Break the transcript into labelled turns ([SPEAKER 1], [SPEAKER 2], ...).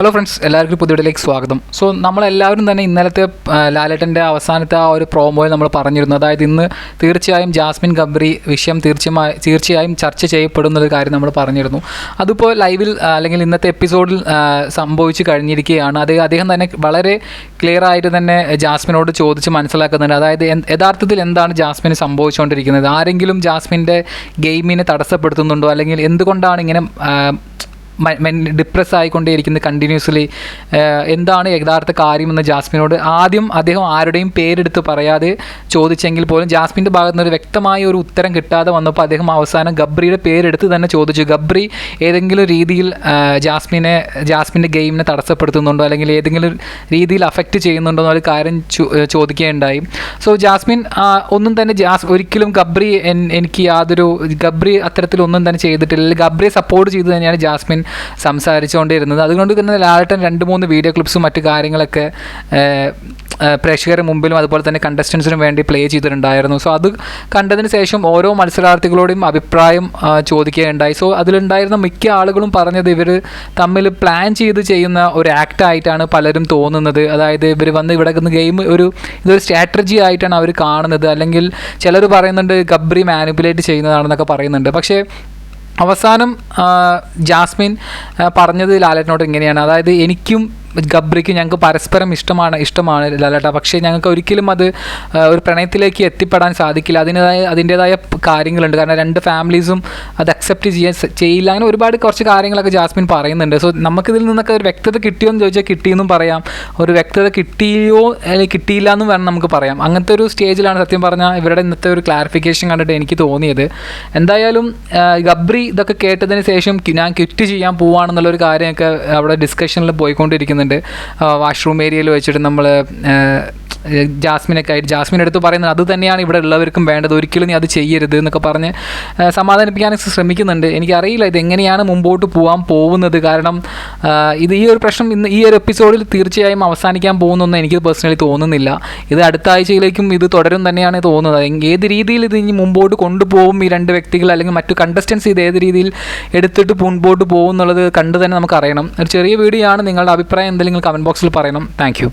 [SPEAKER 1] Hello friends, എല്ലാവർക്കും പുതിയ വീഡിയോയിലേക്ക് സ്വാഗതം. സോ നമ്മളെല്ലാവരും തന്നെ ഇന്നലത്തെ ലാലേട്ടൻ്റെ അവസാനത്തെ ആ ഒരു പ്രോമോയിൽ നമ്മൾ പറഞ്ഞിരുന്നു. അതായത് ഇന്ന് തീർച്ചയായും ജാസ്മിൻ ഗബ്രി വിഷയം തീർച്ചയായും ചർച്ച ചെയ്യപ്പെടുന്നൊരു കാര്യം നമ്മൾ പറഞ്ഞിരുന്നു. അതിപ്പോൾ ലൈവിൽ അല്ലെങ്കിൽ ഇന്നത്തെ എപ്പിസോഡിൽ സംഭവിച്ചു കഴിഞ്ഞിരിക്കുകയാണ്. അദ്ദേഹം തന്നെ വളരെ ക്ലിയർ ആയിട്ട് തന്നെ ജാസ്മിനോട് ചോദിച്ച് മനസ്സിലാക്കുന്നുണ്ട്. അതായത് യഥാർത്ഥത്തിൽ എന്താണ് ജാസ്മിന് സംഭവിച്ചുകൊണ്ടിരിക്കുന്നത്, ആരെങ്കിലും ജാസ്മിൻ്റെ ഗെയിമിനെ തടസ്സപ്പെടുത്തുന്നുണ്ടോ, അല്ലെങ്കിൽ എന്തുകൊണ്ടാണ് ഇങ്ങനെ ഡിപ്രസ് ആയിക്കൊണ്ടേയിരിക്കുന്നത് കണ്ടിന്യൂസ്ലി, എന്താണ് യഥാർത്ഥ കാര്യമെന്ന് ജാസ്മിനോട് ആദ്യം അദ്ദേഹം ആരുടെയും പേരെടുത്ത് പറയാതെ ചോദിച്ചെങ്കിൽ പോലും ജാസ്മിൻ്റെ ഭാഗത്തു നിന്ന് ഒരു വ്യക്തമായ ഒരു ഉത്തരം കിട്ടാതെ വന്നപ്പോൾ അദ്ദേഹം അവസാനം ഗബ്രിയുടെ പേരെടുത്ത് തന്നെ ചോദിച്ചു. ഗബ്രി ഏതെങ്കിലും രീതിയിൽ ജാസ്മിൻ്റെ ഗെയിമിനെ തടസ്സപ്പെടുത്തുന്നുണ്ടോ, അല്ലെങ്കിൽ ഏതെങ്കിലും രീതിയിൽ അഫക്റ്റ് ചെയ്യുന്നുണ്ടോ എന്നൊരു കാര്യം ചോദിക്കുകയുണ്ടായി. സോ ജാസ്മിൻ ഒന്നും തന്നെ ഒരിക്കലും ഗബ്രി അത്തരത്തിലൊന്നും തന്നെ ചെയ്തിട്ടില്ല. ഗബ്രിയെ സപ്പോർട്ട് ചെയ്ത് തന്നെയാണ് ജാസ്മിൻ സംസാരിച്ചുകൊണ്ടിരുന്നത്. അതുകൊണ്ട് തന്നെ ലാലേട്ടൻ 2-3 വീഡിയോ ക്ലിപ്സും മറ്റു കാര്യങ്ങളൊക്കെ പ്രേക്ഷകരുടെ മുമ്പിലും അതുപോലെ തന്നെ കണ്ടസ്റ്റൻസിനും വേണ്ടി പ്ലേ ചെയ്തിട്ടുണ്ടായിരുന്നു. സോ അത് കണ്ടതിന് ശേഷം ഓരോ മത്സരാർത്ഥികളോടും അഭിപ്രായം ചോദിക്കുകയുണ്ടായി. സോ അതിലുണ്ടായിരുന്ന മിക്ക ആളുകളും പറഞ്ഞത് ഇവർ തമ്മിൽ പ്ലാൻ ചെയ്ത് ചെയ്യുന്ന ഒരു ആക്റ്റായിട്ടാണ് പലരും തോന്നുന്നത്. അതായത് ഇവർ വന്ന് ഇവിടെ ഇതൊരു സ്ട്രാറ്റജി ആയിട്ടാണ് അവർ കാണുന്നത്. അല്ലെങ്കിൽ ചിലർ പറയുന്നുണ്ട് ഗബ്രി മാനിപ്പുലേറ്റ് ചെയ്യുന്നതാണെന്നൊക്കെ പറയുന്നുണ്ട്. പക്ഷേ അവസാനം ജാസ്മിൻ പറഞ്ഞത് ലാലേട്ടനോട് ഇങ്ങനെയാണ്. അതായത് എനിക്കും ഗബ്രിക്ക് ഞങ്ങൾക്ക് പരസ്പരം ഇഷ്ടമാണ് ലാലേട്ട, പക്ഷേ ഞങ്ങൾക്ക് ഒരിക്കലും അത് ഒരു പ്രണയത്തിലേക്ക് എത്തിപ്പെടാൻ സാധിക്കില്ല. അതിൻ്റേതായ കാര്യങ്ങളുണ്ട്. കാരണം 2 ഫാമിലീസും അത് അക്സെപ്റ്റ് ചെയ്യില്ല. അങ്ങനെ കുറച്ച് കാര്യങ്ങളൊക്കെ ജാസ്മിൻ പറയുന്നുണ്ട്. സോ നമുക്കിതിൽ നിന്നൊക്കെ ഒരു വ്യക്തത കിട്ടിയോ എന്ന് ചോദിച്ചാൽ കിട്ടിയെന്നും പറയാം, ഒരു വ്യക്തത കിട്ടിയോ അല്ലെങ്കിൽ കിട്ടിയില്ല എന്നും വേണം നമുക്ക് പറയാം. അങ്ങനത്തെ ഒരു സ്റ്റേജിലാണ് സത്യം പറഞ്ഞാൽ ഇവരുടെ ഇന്നത്തെ ഒരു ക്ലാരിഫിക്കേഷൻ കണ്ടിട്ട് എനിക്ക് തോന്നിയത്. എന്തായാലും ഗബ്രി ഇതൊക്കെ കേട്ടതിന് ശേഷം ഞാൻ ക്വിറ്റ് ചെയ്യാൻ പോവുകയാണെന്നുള്ളൊരു കാര്യമൊക്കെ അവിടെ ഡിസ്കഷനിൽ പോയിക്കൊണ്ടിരിക്കുന്നു. വാഷ്റൂം ഏരിയയിൽ വെച്ചിട്ട് നമ്മൾ ജാസ്മിൻ എടുത്ത് പറയുന്നത് അത് തന്നെയാണ് ഇവിടെ ഉള്ളവർക്കും വേണ്ടത്, ഒരിക്കലും നീ അത് ചെയ്യരുത് എന്നൊക്കെ പറഞ്ഞ് സമാധാനിപ്പിക്കാൻ ശ്രമിക്കുന്നുണ്ട്. എനിക്കറിയില്ല ഇതെങ്ങനെയാണ് മുമ്പോട്ട് പോകുന്നത്. കാരണം ഈ ഒരു പ്രശ്നം ഈ ഒരു എപ്പിസോഡിൽ തീർച്ചയായും അവസാനിക്കാൻ പോകുന്നൊന്നും എനിക്ക് പേഴ്സണലി തോന്നുന്നില്ല. ഇത് അടുത്ത ആഴ്ചയിലേക്കും ഇത് തുടരും തന്നെയാണ് തോന്നുന്നത്. ഏത് രീതിയിൽ ഇത് ഇനി മുമ്പോട്ട് കൊണ്ടുപോകും ഈ 2 വ്യക്തികൾ അല്ലെങ്കിൽ മറ്റു കണ്ടസ്റ്റൻസ് ഇത് ഏത് രീതിയിൽ എടുത്തിട്ട് മുൻപോട്ട് പോകും എന്നുള്ളത് കണ്ടു തന്നെ നമുക്കറിയണം. ഒരു ചെറിയ വീഡിയോ ആണ്. നിങ്ങളുടെ അഭിപ്രായം എന്തെങ്കിലും കമൻറ്റ് ബോക്സിൽ പറയണം. Thank you.